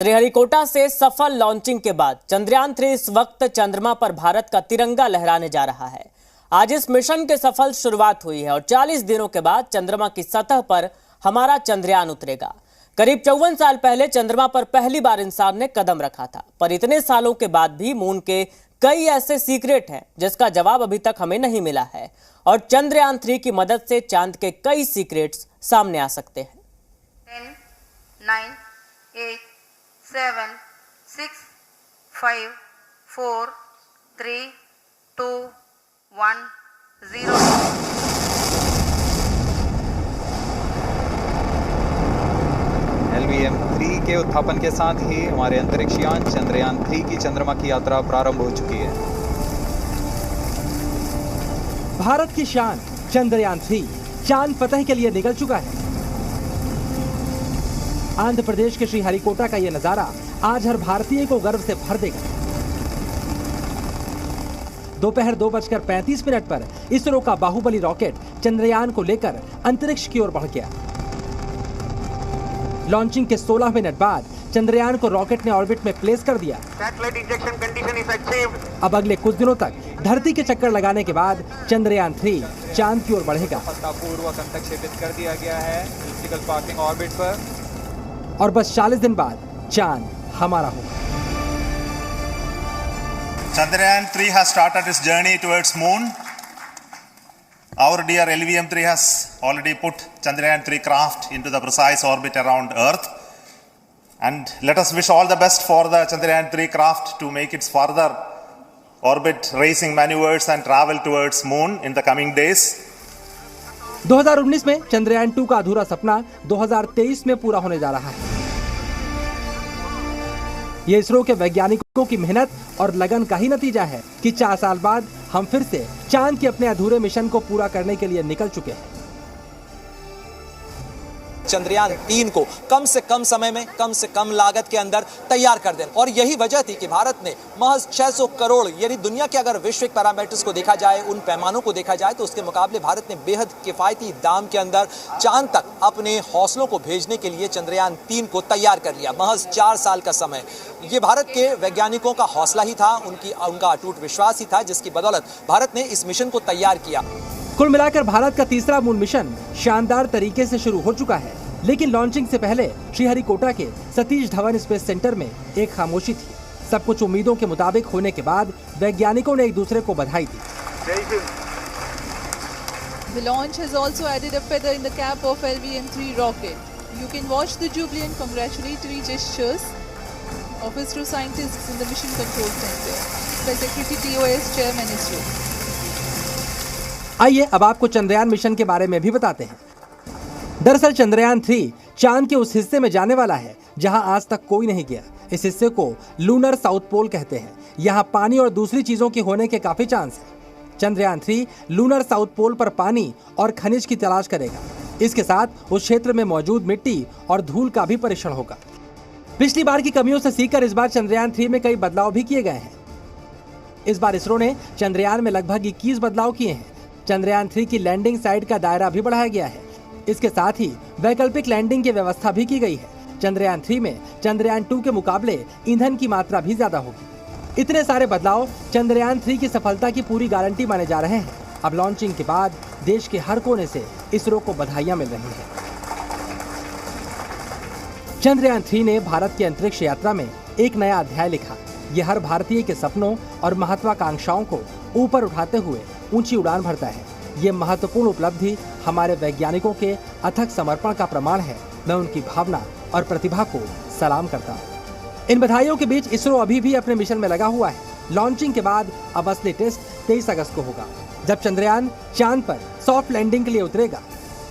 श्रीहरिकोटा से सफल लॉन्चिंग के बाद चंद्रयान-3 इस वक्त चंद्रमा पर भारत का तिरंगा लहराने जा रहा है। आज इस मिशन के सफल शुरुआत हुई है और 40 दिनों के बाद चंद्रमा की सतह पर हमारा चंद्रयान उतरेगा। करीब 54 साल पहले चंद्रमा पर पहली बार इंसान ने कदम रखा था, पर इतने सालों के बाद भी मून के कई ऐसे सीक्रेट हैं जिसका जवाब अभी तक हमें नहीं मिला है और चंद्रयान-3 की मदद से चांद के कई सीक्रेट्स सामने आ सकते हैं। 10, 9, 8, 7, 6, 5, 4, 3, 2, 1, 0। LVM-3 के उत्थापन के साथ ही हमारे अंतरिक्ष यान चंद्रयान-3 की चंद्रमा की यात्रा प्रारंभ हो चुकी है। भारत की शान चंद्रयान-3 चांद फतह के लिए निकल चुका है। आंध्र प्रदेश के श्रीहरिकोटा का यह नजारा आज हर भारतीय को गर्व से भर देगा। दोपहर 2:35 पर इसरो का बाहुबली रॉकेट चंद्रयान को लेकर अंतरिक्ष की ओर बढ़ गया। लॉन्चिंग के 16 मिनट बाद चंद्रयान को रॉकेट ने ऑर्बिट में प्लेस कर दिया। अब अगले कुछ दिनों तक धरती के चक्कर लगाने के बाद चंद्रयान-3 चांद की ओर बढ़ेगा। सफलतापूर्वक अंतक्षेपित कर दिया गया है इलिप्टिकल पार्किंग ऑर्बिट पर और बस 40 दिन बाद चांद हमारा होगा। Chandrayaan-3 has started its journey towards moon. Our dear LVM-3 has already put Chandrayaan-3 craft into the precise orbit around Earth. And let us wish all the best for the Chandrayaan-3 craft to make its further orbit racing maneuvers and travel towards moon in the coming days. 2019 में चंद्रयान-2 का अधूरा सपना 2023 में पूरा होने जा रहा है। ये इसरो के वैज्ञानिकों की मेहनत और लगन का ही नतीजा है कि 4 साल बाद हम फिर से चांद के अपने अधूरे मिशन को पूरा करने के लिए निकल चुके हैं। चंद्रयान-3 को कम से कम समय में कम से कम लागत के अंदर तैयार कर देना, और यही वजह थी कि भारत ने महज 600 करोड़ यानी दुनिया के अगर वैश्विक पैरामीटर्स को देखा जाए, उन पैमानों को देखा जाए तो उसके मुकाबले भारत ने बेहद किफायती दाम के अंदर चांद तक अपने हौसलों को भेजने के लिए चंद्रयान-3 को तैयार कर लिया। महज 4 साल का समय ये भारत के वैज्ञानिकों का हौसला ही था, उनका अटूट विश्वास ही था, जिसकी बदौलत भारत ने इस मिशन को तैयार किया। कुल मिलाकर भारत का तीसरा मून मिशन शानदार तरीके से शुरू हो चुका है, लेकिन लॉन्चिंग से पहले श्रीहरिकोटा के सतीश धवन स्पेस सेंटर में एक खामोशी थी। सब कुछ उम्मीदों के मुताबिक होने के बाद वैज्ञानिकों ने एक दूसरे को बधाई दी। The launch has also added a feather in the cap of LVM-3 rocket. You can watch the jubilant congratulatory gestures of ISRO scientists in the Mission Control Center by Secretary TOS Chairman ISRO. आइए अब आपको Chandrayaan mission के बारे में भी बताते हैं। दरअसल चंद्रयान-3 चांद के उस हिस्से में जाने वाला है जहां आज तक कोई नहीं गया। इस हिस्से को लूनर साउथ पोल कहते हैं। यहां पानी और दूसरी चीजों के होने के काफी चांस है। चंद्रयान-3 लूनर साउथ पोल पर पानी और खनिज की तलाश करेगा। इसके साथ उस क्षेत्र में मौजूद मिट्टी और धूल का भी परीक्षण होगा। पिछली बार की कमियों से सीखकर इस बार चंद्रयान-3 में कई बदलाव भी किए गए हैं। इस बार इसरो ने चंद्रयान में लगभग 21 बदलाव किए हैं। चंद्रयान-3 की लैंडिंग साइट का दायरा भी बढ़ाया गया है। इसके साथ ही वैकल्पिक लैंडिंग की व्यवस्था भी की गई है। चंद्रयान-3 में चंद्रयान-2 के मुकाबले ईंधन की मात्रा भी ज्यादा होगी। इतने सारे बदलाव चंद्रयान-3 की सफलता की पूरी गारंटी माने जा रहे हैं। अब लॉन्चिंग के बाद देश के हर कोने से इसरो को बधाइयां मिल रही हैं। चंद्रयान-3 ने भारत की अंतरिक्ष यात्रा में एक नया अध्याय लिखा। ये हर भारतीय के सपनों और महत्वाकांक्षाओं को ऊपर उठाते हुए ऊंची उड़ान भरता है। ये महत्वपूर्ण उपलब्धि हमारे वैज्ञानिकों के अथक समर्पण का प्रमाण है। मैं उनकी भावना और प्रतिभा को सलाम करता हूँ। इन बधाइयों के बीच इसरो अभी भी अपने मिशन में लगा हुआ है। लॉन्चिंग के बाद अब असली टेस्ट 23 अगस्त को होगा, जब चंद्रयान चांद पर सॉफ्ट लैंडिंग के लिए उतरेगा।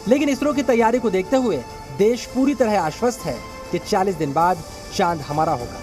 लेकिन इसरो की तैयारी को देखते हुए देश पूरी तरह आश्वस्त है कि 40 दिन बाद चांद हमारा होगा।